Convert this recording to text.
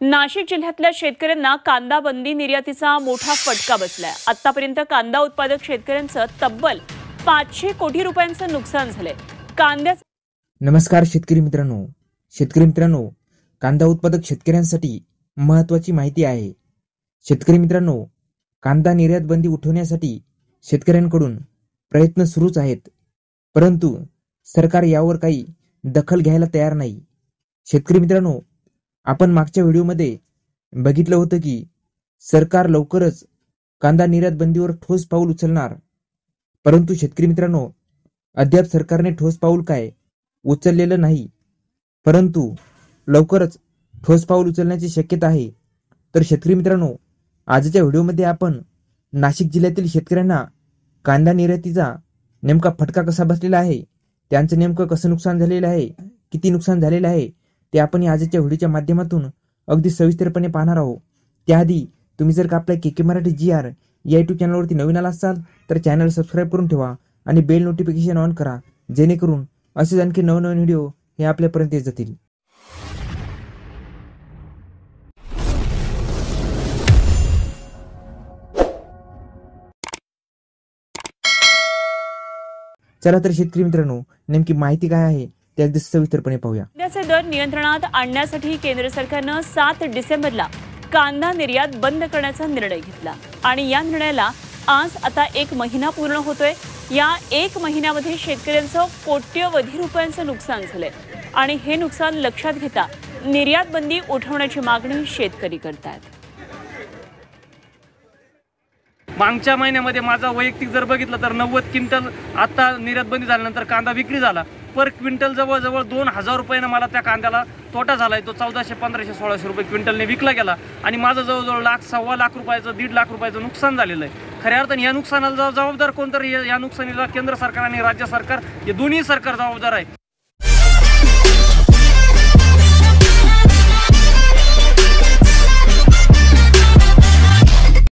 नाशिक जिल्ह्यातल्या शेतकऱ्यांना कांदा बंदी निर्यातीचा मोठा फटका बसलाय। आतापर्यंत कांदा उत्पादक शेतकऱ्यांचं तब्बल 500 कोटी रुपयांचं नुकसान झालंय। नमस्कार शेतकरी मित्रांनो, कांदा उत्पादक शेतकऱ्यांसाठी महत्त्वाची माहिती आहे। शेतकरी मित्रांनो, कांदा निर्यात बंदी उठवण्यासाठी शेतकऱ्यांकडून प्रयत्न सुरूच आहेत, परंतु सरकार यावर काही दखल घ्यायला तयार नाही। शेतकरी मित्रांनो, आपण मागच्या व्हिडिओमध्ये बघितलं होतं की सरकार लवकरच कांदा निर्यात बंदीवर ठोस पाऊल उचलणार, परंतु शेतकरी मित्रांनो, अद्याप सरकारने ठोस पाऊल काय उचललेलं नाही, परंतु लवकरच ठोस पाऊल उचलण्याची शक्यता आहे। तर शेतकरी मित्रांनो, आजच्या व्हिडिओमध्ये आपण नाशिक जिल्ह्यातील शेतकऱ्यांना कांदा निर्यातीचा नेमका फटका कसा बसलेला आहे, त्यांचं नेमकं कसं नुकसान झालेलं आहे, किती नुकसान झालेलं आहे ते आपण आजच्या व्हिडिओच्या माध्यमातून अगदी सविस्तरपणे पाहणार आहोत। त्याआधी तुम्ही जर का आपल्या के मराठी GR या YouTube चॅनलवरती नवीन आला असाल तर चॅनल सबस्क्राईब करून ठेवा आणि बेल नोटिफिकेशन ऑन करा, जेणेकरून असेच आणखी नवनवीन व्हिडिओ हे आपल्यापर्यंत येत जातील। चला तर शेतकरी मित्रांनो, नेमकी माहिती काय आहे ते अगदी सविस्तरपणे पाहूया। कांद्याचे दर नियंत्रणात आणण्यासाठी केंद्र सरकारने 7 डिसेंबरला कांदा निर्यात बंद करण्याचा निर्णय घेतला आणि या निर्णयाला आज आता 1 महिना पूर्ण होतोय। या 1 महिन्यामध्ये शेतकऱ्यांचं कोट्यवधी रुपयांचं नुकसान झालंय आणि हे नुकसान लक्षात घेता निर्यात बंदी उठवण्याची मागणी शेतकरी करतात। मागच्या महिन्यामध्ये माझा वैयक्तिक जर बघितलं तर 90 क्विंटल आता निर्यात बंदी झाल्यानंतर कांदा विक्री झाला। पर क्विंटल जवळजवळ 2000 रुपयानं मला त्या कांद्याला तोटा झालाय। तो 1400, 1500, 1600 रुपये क्विंटलने विकला गेला आणि माझं जवळजवळ लाख, सव्वा लाख रुपयाचं, 1.5 लाख रुपयाचं नुकसान झालेलं आहे। खऱ्या अर्थाने या नुकसानाला जबाबदार कोण तर या नुकसानीला केंद्र सरकार आणि राज्य सरकार हे दोन्ही सरकार जबाबदार आहे।